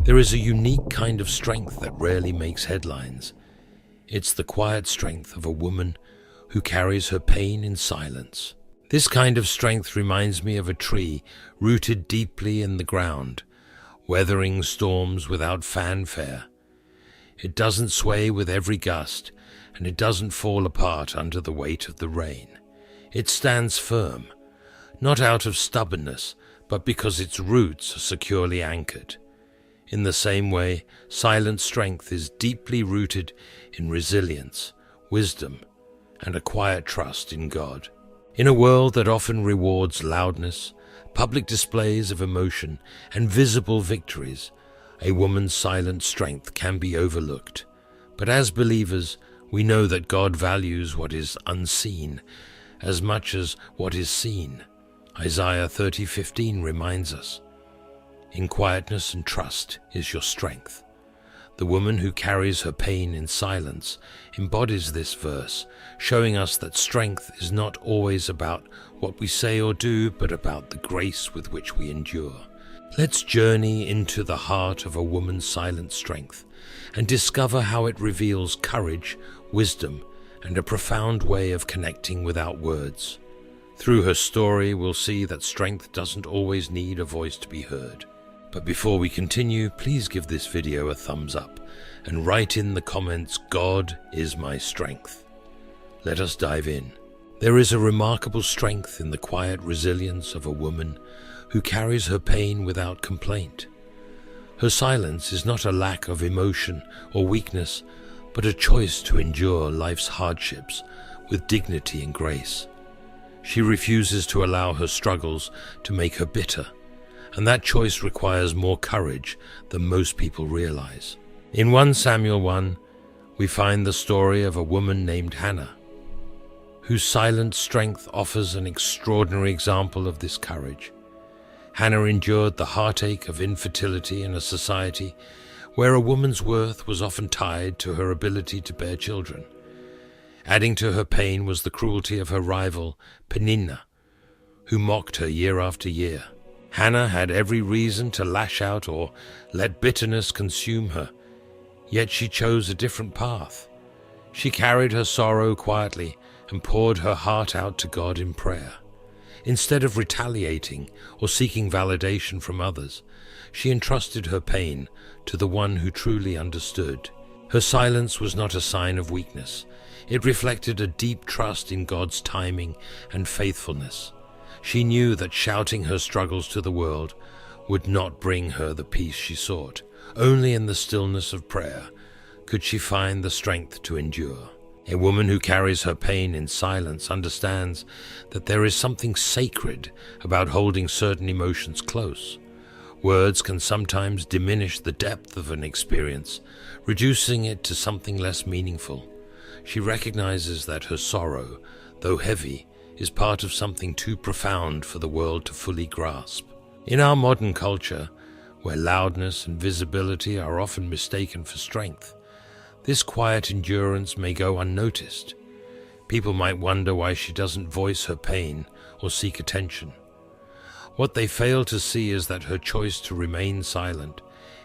There is a unique kind of strength that rarely makes headlines. It's the quiet strength of a woman who carries her pain in silence. This kind of strength reminds me of a tree rooted deeply in the ground, weathering storms without fanfare. It doesn't sway with every gust, and it doesn't fall apart under the weight of the rain. It stands firm, not out of stubbornness, but because its roots are securely anchored. In the same way, silent strength is deeply rooted in resilience, wisdom, and a quiet trust in God. In a world that often rewards loudness, public displays of emotion, and visible victories, a woman's silent strength can be overlooked. But as believers, we know that God values what is unseen as much as what is seen. Isaiah 30:15 reminds us, "In quietness and trust is your strength." The woman who carries her pain in silence embodies this verse, showing us that strength is not always about what we say or do, but about the grace with which we endure. Let's journey into the heart of a woman's silent strength and discover how it reveals courage, wisdom, and a profound way of connecting without words. Through her story, we'll see that strength doesn't always need a voice to be heard. But before we continue, please give this video a thumbs up and write in the comments, "God is my strength." Let us dive in. There is a remarkable strength in the quiet resilience of a woman who carries her pain without complaint. Her silence is not a lack of emotion or weakness, but a choice to endure life's hardships with dignity and grace. She refuses to allow her struggles to make her bitter, and that choice requires more courage than most people realize. In 1 Samuel 1, we find the story of a woman named Hannah, whose silent strength offers an extraordinary example of this courage. Hannah endured the heartache of infertility in a society where a woman's worth was often tied to her ability to bear children. Adding to her pain was the cruelty of her rival, Peninnah, who mocked her year after year. Hannah had every reason to lash out or let bitterness consume her, yet she chose a different path. She carried her sorrow quietly and poured her heart out to God in prayer. Instead of retaliating or seeking validation from others, she entrusted her pain to the one who truly understood. Her silence was not a sign of weakness. It reflected a deep trust in God's timing and faithfulness. She knew that shouting her struggles to the world would not bring her the peace she sought. Only in the stillness of prayer could she find the strength to endure. A woman who carries her pain in silence understands that there is something sacred about holding certain emotions close. Words can sometimes diminish the depth of an experience, reducing it to something less meaningful. She recognizes that her sorrow, though heavy, is part of something too profound for the world to fully grasp. In our modern culture, where loudness and visibility are often mistaken for strength, this quiet endurance may go unnoticed. People might wonder why she doesn't voice her pain or seek attention. What they fail to see is that her choice to remain silent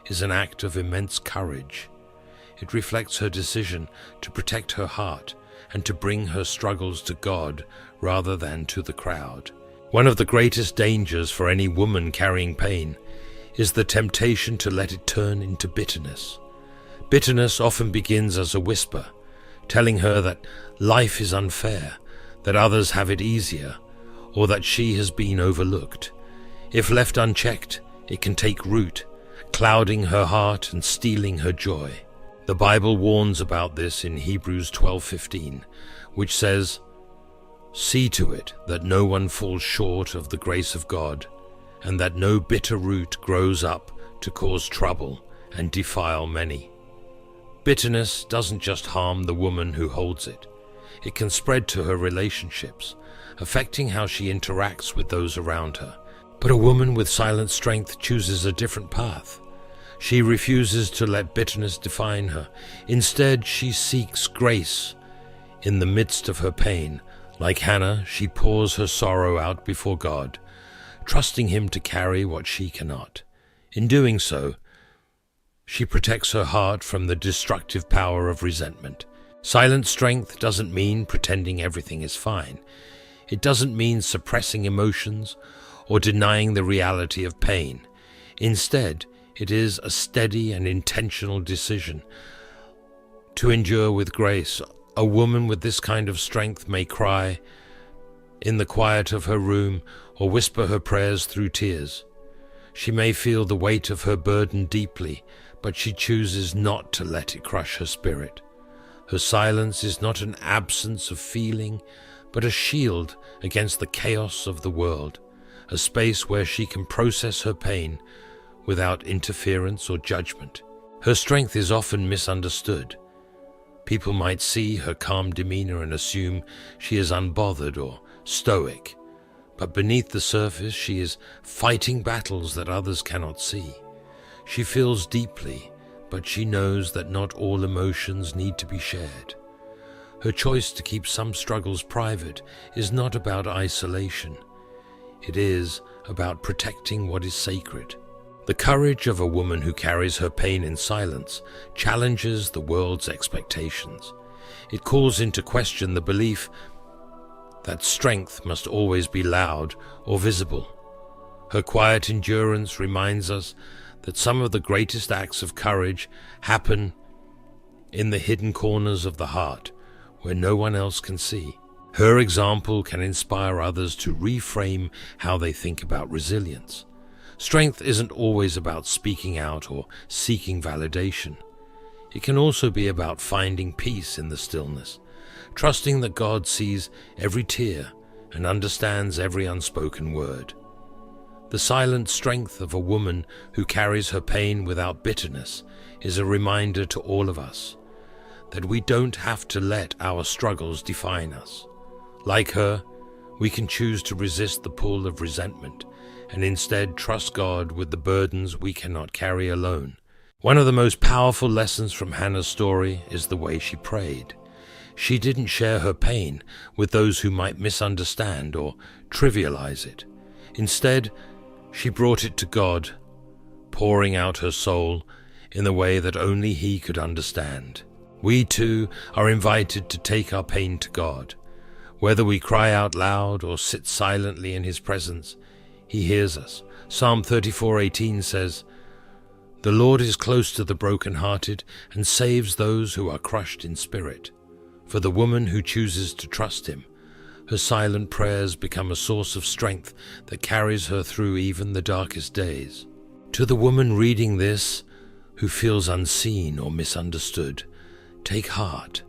is an act of immense courage. It reflects her decision to protect her heart and to bring her struggles to God rather than to the crowd. One of the greatest dangers for any woman carrying pain is the temptation to let it turn into bitterness. Bitterness often begins as a whisper, telling her that life is unfair, that others have it easier, or that she has been overlooked. If left unchecked, it can take root, clouding her heart and stealing her joy. The Bible warns about this in Hebrews 12:15, which says, "See to it that no one falls short of the grace of God, and that no bitter root grows up to cause trouble and defile many." Bitterness doesn't just harm the woman who holds it. It can spread to her relationships, affecting how she interacts with those around her. But a woman with silent strength chooses a different path. She refuses to let bitterness define her. Instead, she seeks grace in the midst of her pain. Like Hannah, she pours her sorrow out before God, trusting Him to carry what she cannot. In doing so, She protects her heart from the destructive power of resentment. Silent strength doesn't mean pretending everything is fine. It doesn't mean suppressing emotions or denying the reality of pain. Instead, it is a steady and intentional decision to endure with grace. A woman with this kind of strength may cry in the quiet of her room or whisper her prayers through tears. She may feel the weight of her burden deeply, but she chooses not to let it crush her spirit. Her silence is not an absence of feeling, but a shield against the chaos of the world, a space where she can process her pain without interference or judgment. Her strength is often misunderstood. People might see her calm demeanor and assume she is unbothered or stoic, but beneath the surface she is fighting battles that others cannot see. She feels deeply, but she knows that not all emotions need to be shared. Her choice to keep some struggles private is not about isolation. It is about protecting what is sacred. The courage of a woman who carries her pain in silence challenges the world's expectations. It calls into question the belief that strength must always be loud or visible. Her quiet endurance reminds us that some of the greatest acts of courage happen in the hidden corners of the heart, where no one else can see. Her example can inspire others to reframe how they think about resilience. Strength isn't always about speaking out or seeking validation. It can also be about finding peace in the stillness, trusting that God sees every tear and understands every unspoken word. The silent strength of a woman who carries her pain without bitterness is a reminder to all of us that we don't have to let our struggles define us. Like her, we can choose to resist the pull of resentment and instead trust God with the burdens we cannot carry alone. One of the most powerful lessons from Hannah's story is the way she prayed. She didn't share her pain with those who might misunderstand or trivialize it. Instead, she brought it to God, pouring out her soul in the way that only He could understand. We too are invited to take our pain to God. Whether we cry out loud or sit silently in His presence, He hears us. Psalm 34:18 says, "The Lord is close to the brokenhearted and saves those who are crushed in spirit." For the woman who chooses to trust Him, her silent prayers become a source of strength that carries her through even the darkest days. To the woman reading this, who feels unseen or misunderstood, take heart.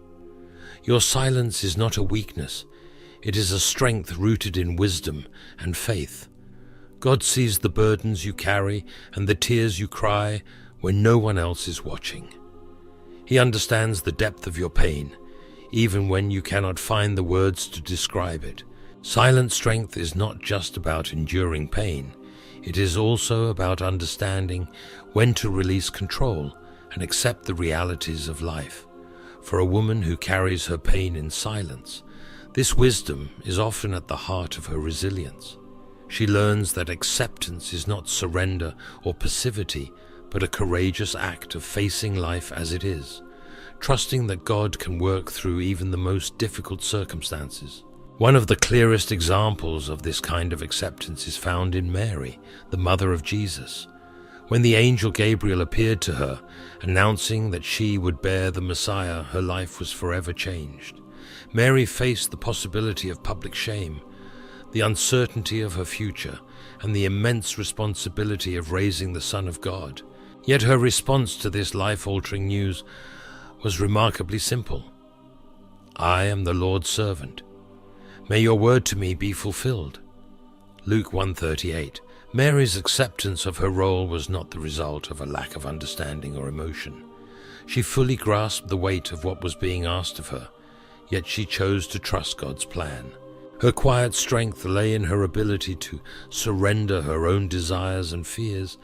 Your silence is not a weakness. It is a strength rooted in wisdom and faith. God sees the burdens you carry and the tears you cry when no one else is watching. He understands the depth of your pain, even when you cannot find the words to describe it. Silent strength is not just about enduring pain. It is also about understanding when to release control and accept the realities of life. For a woman who carries her pain in silence, this wisdom is often at the heart of her resilience. She learns that acceptance is not surrender or passivity, but a courageous act of facing life as it is, trusting that God can work through even the most difficult circumstances. One of the clearest examples of this kind of acceptance is found in Mary, the mother of Jesus. When the angel Gabriel appeared to her, announcing that she would bear the Messiah, her life was forever changed. Mary faced the possibility of public shame, the uncertainty of her future, and the immense responsibility of raising the Son of God. Yet her response to this life-altering news was remarkably simple. "I am the Lord's servant. May your word to me be fulfilled." Luke 1:38. Mary's acceptance of her role was not the result of a lack of understanding or emotion. She fully grasped the weight of what was being asked of her, yet she chose to trust God's plan. Her quiet strength lay in her ability to surrender her own desires and fears,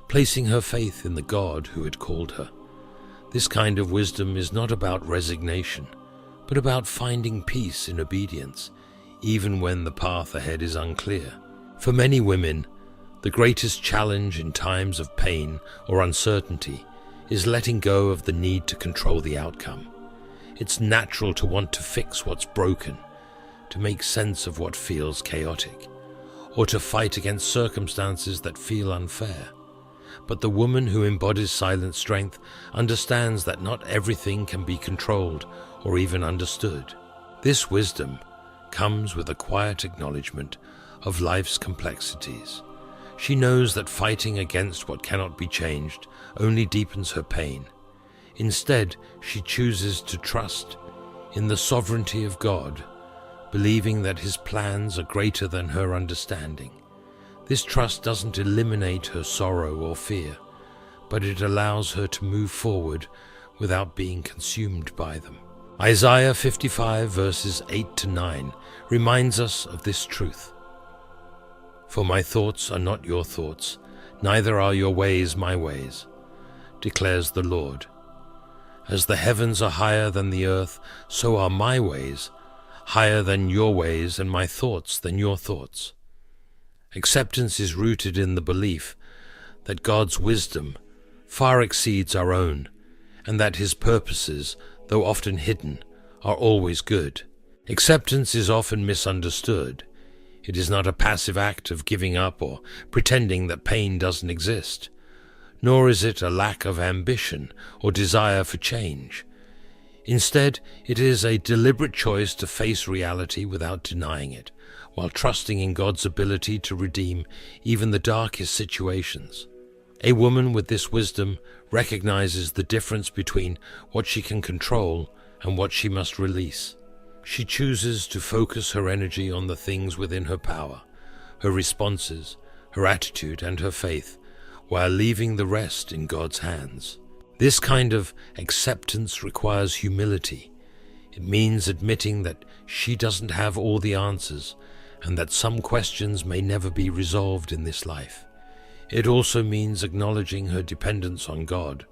placing her faith in the God who had called her. This kind of wisdom is not about resignation, but about finding peace in obedience, even when the path ahead is unclear. For many women, the greatest challenge in times of pain or uncertainty is letting go of the need to control the outcome. It's natural to want to fix what's broken, to make sense of what feels chaotic, or to fight against circumstances that feel unfair. But the woman who embodies silent strength understands that not everything can be controlled or even understood. This wisdom comes with a quiet acknowledgement of life's complexities. She knows that fighting against what cannot be changed only deepens her pain. Instead, she chooses to trust in the sovereignty of God, believing that His plans are greater than her understanding. This trust doesn't eliminate her sorrow or fear, but it allows her to move forward without being consumed by them. Isaiah 55 verses 8 to 9 reminds us of this truth. For my thoughts are not your thoughts, neither are your ways my ways, declares the Lord. As the heavens are higher than the earth, so are my ways higher than your ways, and my thoughts than your thoughts. Acceptance is rooted in the belief that God's wisdom far exceeds our own, and that His purposes, though often hidden, are always good. Acceptance is often misunderstood. It is not a passive act of giving up or pretending that pain doesn't exist, nor is it a lack of ambition or desire for change. Instead, it is a deliberate choice to face reality without denying it, while trusting in God's ability to redeem even the darkest situations. A woman with this wisdom recognizes the difference between what she can control and what she must release. She chooses to focus her energy on the things within her power, her responses, her attitude, and her faith, while leaving the rest in God's hands. This kind of acceptance requires humility. It means admitting that she doesn't have all the answers, and that some questions may never be resolved in this life. It also means acknowledging her dependence on God,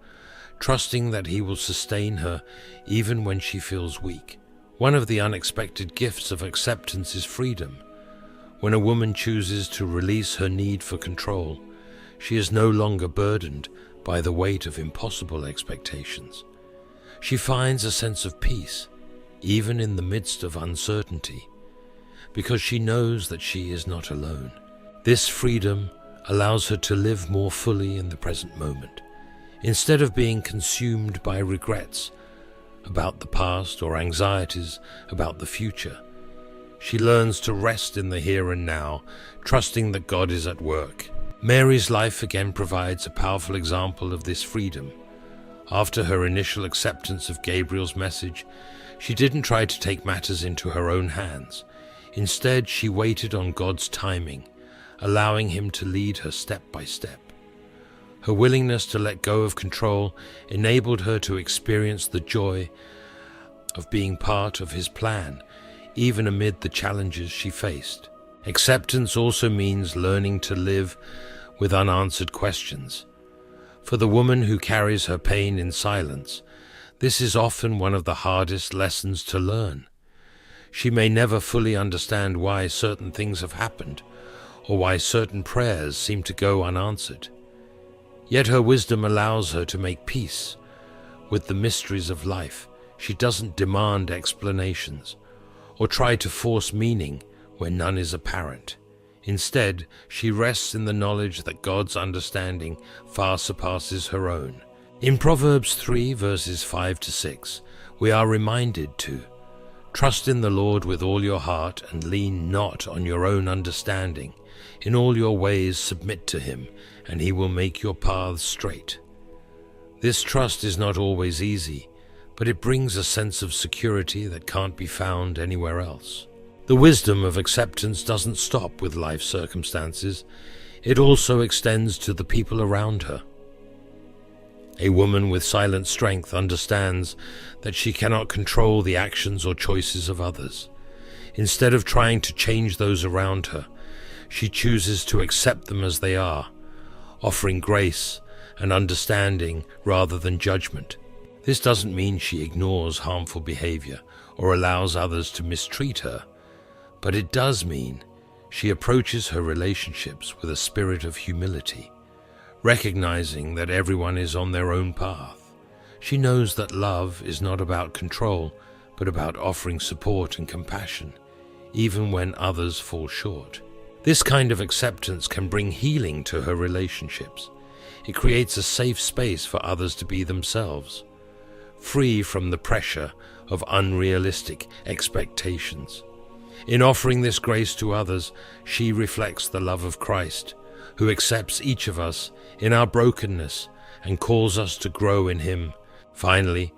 trusting that He will sustain her even when she feels weak. One of the unexpected gifts of acceptance is freedom. When a woman chooses to release her need for control, she is no longer burdened by the weight of impossible expectations. She finds a sense of peace, even in the midst of uncertainty, because she knows that she is not alone. This freedom allows her to live more fully in the present moment. Instead of being consumed by regrets about the past or anxieties about the future, she learns to rest in the here and now, trusting that God is at work. Mary's life again provides a powerful example of this freedom. After her initial acceptance of Gabriel's message, she didn't try to take matters into her own hands. Instead, she waited on God's timing, allowing Him to lead her step by step. Her willingness to let go of control enabled her to experience the joy of being part of His plan, even amid the challenges she faced. Acceptance also means learning to live with unanswered questions. For the woman who carries her pain in silence, this is often one of the hardest lessons to learn. She may never fully understand why certain things have happened, or why certain prayers seem to go unanswered. Yet her wisdom allows her to make peace with the mysteries of life. She doesn't demand explanations, or try to force meaning where none is apparent. Instead, she rests in the knowledge that God's understanding far surpasses her own. In Proverbs 3 verses 5 to 6, we are reminded to trust in the Lord with all your heart and lean not on your own understanding. In all your ways submit to Him, and He will make your paths straight. This trust is not always easy, but it brings a sense of security that can't be found anywhere else. The wisdom of acceptance doesn't stop with life circumstances. It also extends to the people around her. A woman with silent strength understands that she cannot control the actions or choices of others. Instead of trying to change those around her, she chooses to accept them as they are, offering grace and understanding rather than judgment. This doesn't mean she ignores harmful behavior or allows others to mistreat her, but it does mean she approaches her relationships with a spirit of humility, recognizing that everyone is on their own path. She knows that love is not about control, but about offering support and compassion, even when others fall short. This kind of acceptance can bring healing to her relationships. It creates a safe space for others to be themselves, free from the pressure of unrealistic expectations. In offering this grace to others, she reflects the love of Christ, who accepts each of us in our brokenness and calls us to grow in Him. Finally,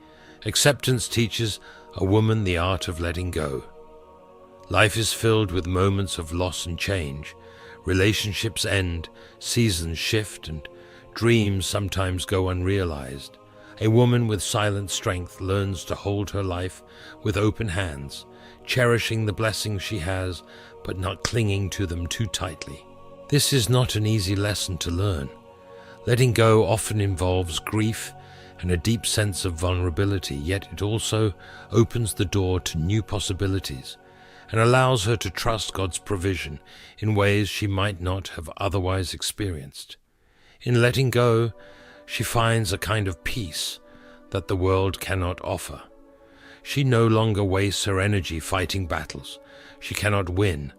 acceptance teaches a woman the art of letting go. Life is filled with moments of loss and change. Relationships end, seasons shift, and dreams sometimes go unrealized. A woman with silent strength learns to hold her life with open hands, cherishing the blessings she has, but not clinging to them too tightly. This is not an easy lesson to learn. Letting go often involves grief and a deep sense of vulnerability, yet it also opens the door to new possibilities and allows her to trust God's provision in ways she might not have otherwise experienced. In letting go, she finds a kind of peace that the world cannot offer. She no longer wastes her energy fighting battles she cannot win,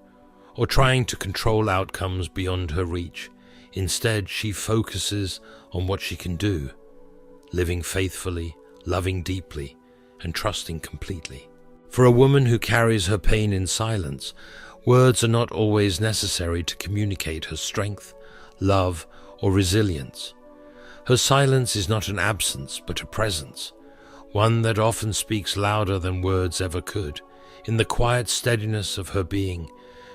or trying to control outcomes beyond her reach. Instead, she focuses on what she can do, living faithfully, loving deeply, and trusting completely. For a woman who carries her pain in silence, words are not always necessary to communicate her strength, love, or resilience. Her silence is not an absence, but a presence, one that often speaks louder than words ever could. In the quiet steadiness of her being,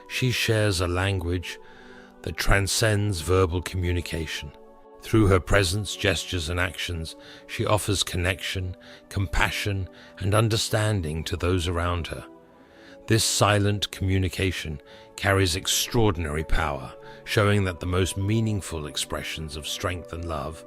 she shares a language that transcends verbal communication. Through her presence, gestures, and actions, she offers connection, compassion, and understanding to those around her. This silent communication carries extraordinary power, showing that the most meaningful expressions of strength and love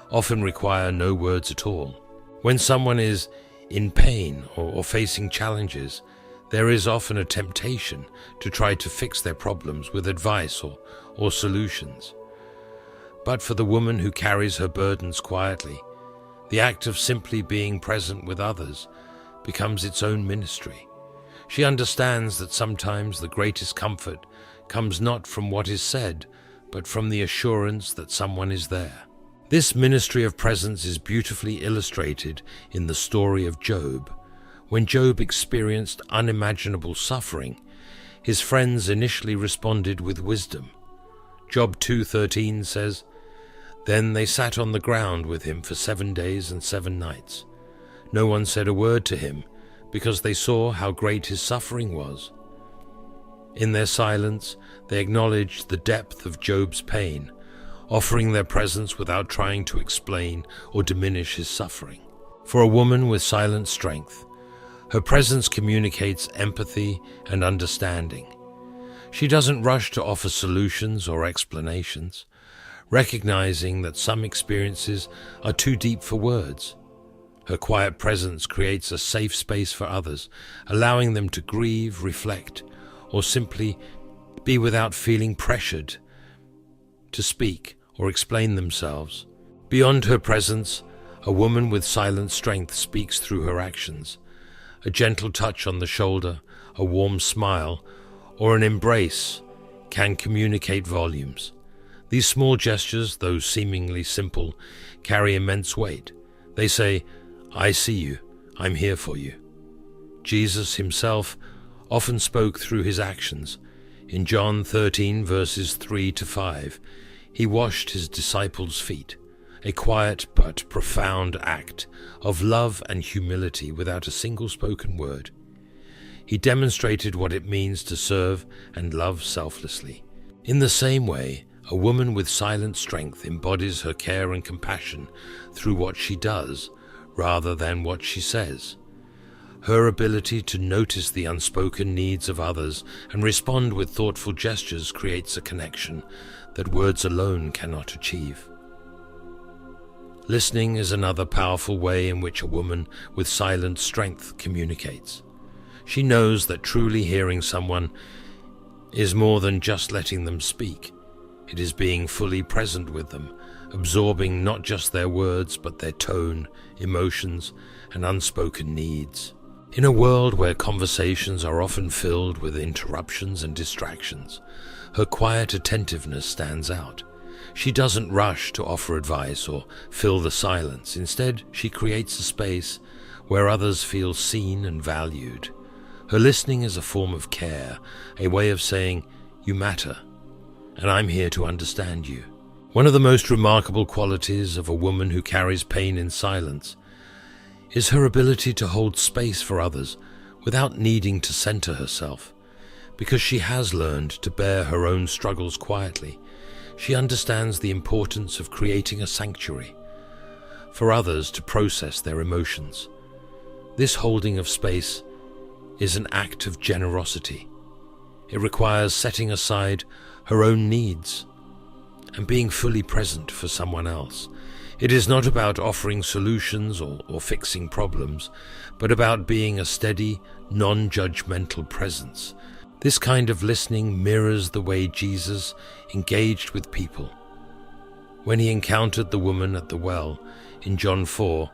often require no words at all. When someone is in pain or facing challenges, there is often a temptation to try to fix their problems with advice or solutions. But for the woman who carries her burdens quietly, the act of simply being present with others becomes its own ministry. She understands that sometimes the greatest comfort comes not from what is said, but from the assurance that someone is there. This ministry of presence is beautifully illustrated in the story of Job. When Job experienced unimaginable suffering, his friends initially responded with wisdom. Job 2:13 says, "Then they sat on the ground with him for 7 days and 7 nights. No one said a word to him, because they saw how great his suffering was. In their silence, they acknowledged the depth of Job's pain, offering their presence without trying to explain or diminish his suffering." For a woman with silent strength, her presence communicates empathy and understanding. She doesn't rush to offer solutions or explanations, recognizing that some experiences are too deep for words. Her quiet presence creates a safe space for others, allowing them to grieve, reflect, or simply be without feeling pressured to speak or explain themselves. Beyond her presence, a woman with silent strength speaks through her actions. A gentle touch on the shoulder, a warm smile, or an embrace can communicate volumes. These small gestures, though seemingly simple, carry immense weight. They say, "I see you, I'm here for you." Jesus himself often spoke through his actions. In John 13, verses 3-5, he washed his disciples' feet, a quiet but profound act of love and humility without a single spoken word. He demonstrated what it means to serve and love selflessly. In the same way, a woman with silent strength embodies her care and compassion through what she does rather than what she says. Her ability to notice the unspoken needs of others and respond with thoughtful gestures creates a connection that words alone cannot achieve. Listening is another powerful way in which a woman with silent strength communicates. She knows that truly hearing someone is more than just letting them speak. It is being fully present with them, absorbing not just their words but their tone, emotions, and unspoken needs. In a world where conversations are often filled with interruptions and distractions, her quiet attentiveness stands out. She doesn't rush to offer advice or fill the silence. Instead, she creates a space where others feel seen and valued. Her listening is a form of care, a way of saying, "You matter, and I'm here to understand you." One of the most remarkable qualities of a woman who carries pain in silence is her ability to hold space for others without needing to center herself. Because she has learned to bear her own struggles quietly, she understands the importance of creating a sanctuary for others to process their emotions. This holding of space is an act of generosity. It requires setting aside her own needs and being fully present for someone else. It is not about offering solutions or fixing problems, but about being a steady, non-judgmental presence. This kind of listening mirrors the way Jesus engaged with people. When he encountered the woman at the well in John 4,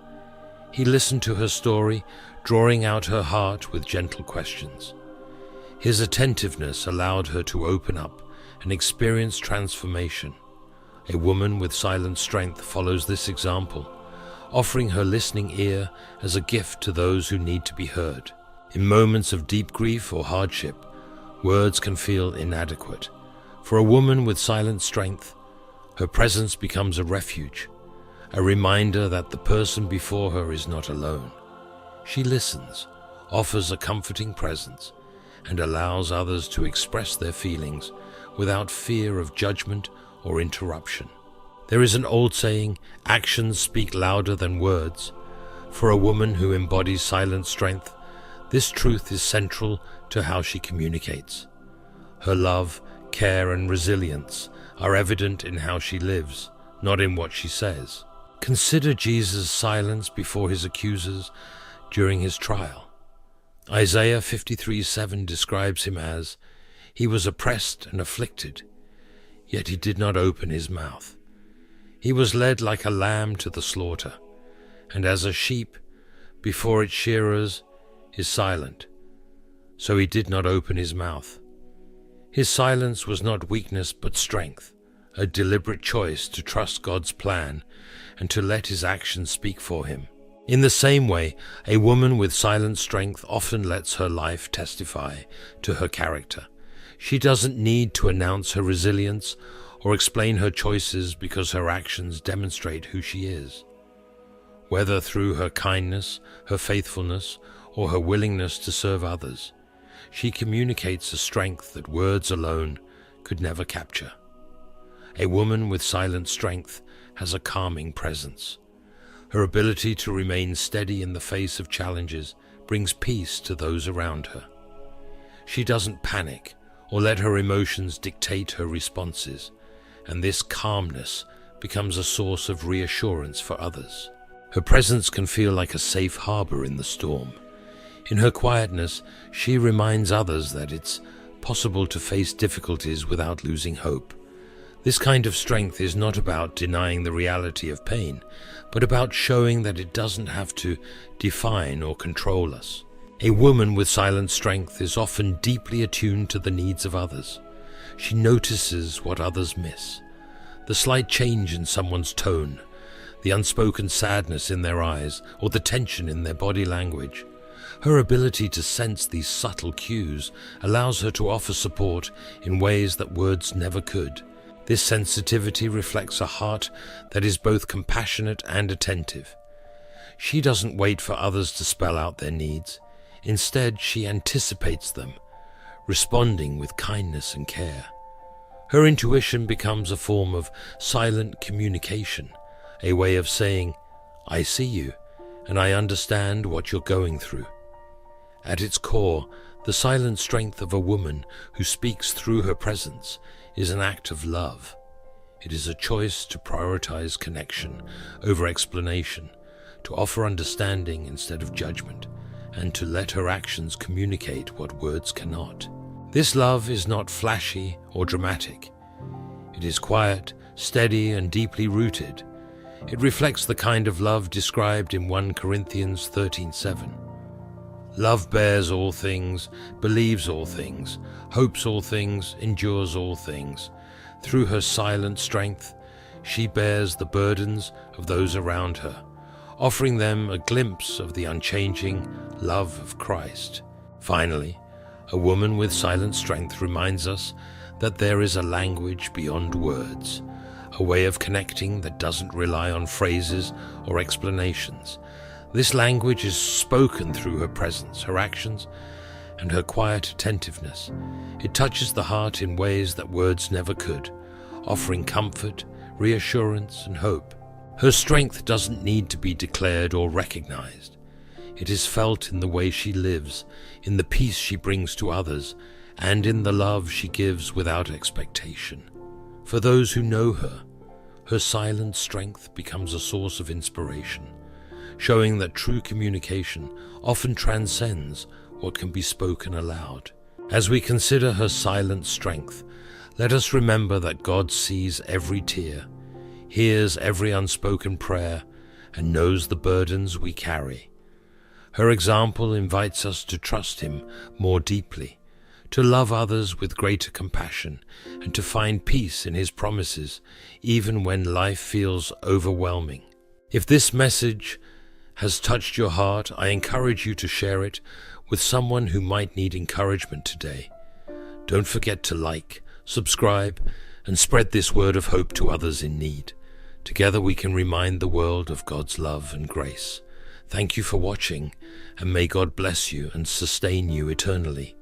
he listened to her story, drawing out her heart with gentle questions. His attentiveness allowed her to open up and experience transformation. A woman with silent strength follows this example, offering her listening ear as a gift to those who need to be heard. In moments of deep grief or hardship, words can feel inadequate. For a woman with silent strength, her presence becomes a refuge, a reminder that the person before her is not alone. She listens, offers a comforting presence, and allows others to express their feelings without fear of judgment or interruption. There is an old saying, "Actions speak louder than words." For a woman who embodies silent strength, this truth is central to how she communicates. Her love, care, and resilience are evident in how she lives, not in what she says. Consider Jesus' silence before his accusers during his trial. Isaiah 53:7 describes him as, "He was oppressed and afflicted, yet he did not open his mouth. He was led like a lamb to the slaughter, and as a sheep before its shearers is silent, so he did not open his mouth." His silence was not weakness but strength, a deliberate choice to trust God's plan and to let his actions speak for him. In the same way, a woman with silent strength often lets her life testify to her character. She doesn't need to announce her resilience or explain her choices because her actions demonstrate who she is. Whether through her kindness, her faithfulness, or her willingness to serve others, she communicates a strength that words alone could never capture. A woman with silent strength has a calming presence. Her ability to remain steady in the face of challenges brings peace to those around her. She doesn't panic or let her emotions dictate her responses, and this calmness becomes a source of reassurance for others. Her presence can feel like a safe harbor in the storm. In her quietness, she reminds others that it's possible to face difficulties without losing hope. This kind of strength is not about denying the reality of pain, but about showing that it doesn't have to define or control us. A woman with silent strength is often deeply attuned to the needs of others. She notices what others miss, the slight change in someone's tone, the unspoken sadness in their eyes, or the tension in their body language. Her ability to sense these subtle cues allows her to offer support in ways that words never could. This sensitivity reflects a heart that is both compassionate and attentive. She doesn't wait for others to spell out their needs. Instead, she anticipates them, responding with kindness and care. Her intuition becomes a form of silent communication, a way of saying, "I see you, and I understand what you're going through." At its core, the silent strength of a woman who speaks through her presence is an act of love. It is a choice to prioritize connection over explanation, to offer understanding instead of judgment, and to let her actions communicate what words cannot. This love is not flashy or dramatic. It is quiet, steady and deeply rooted. It reflects the kind of love described in 1 Corinthians 13:7. Love bears all things, believes all things, hopes all things, endures all things. Through her silent strength, she bears the burdens of those around her, offering them a glimpse of the unchanging love of Christ. Finally, a woman with silent strength reminds us that there is a language beyond words, a way of connecting that doesn't rely on phrases or explanations. This language is spoken through her presence, her actions, and her quiet attentiveness. It touches the heart in ways that words never could, offering comfort, reassurance, and hope. Her strength doesn't need to be declared or recognized. It is felt in the way she lives, in the peace she brings to others, and in the love she gives without expectation. For those who know her, her silent strength becomes a source of inspiration, showing that true communication often transcends what can be spoken aloud. As we consider her silent strength, let us remember that God sees every tear, hears every unspoken prayer, and knows the burdens we carry. Her example invites us to trust Him more deeply, to love others with greater compassion, and to find peace in His promises, even when life feels overwhelming. If this message has touched your heart, I encourage you to share it with someone who might need encouragement today. Don't forget to like, subscribe, and spread this word of hope to others in need. Together we can remind the world of God's love and grace. Thank you for watching, and may God bless you and sustain you eternally.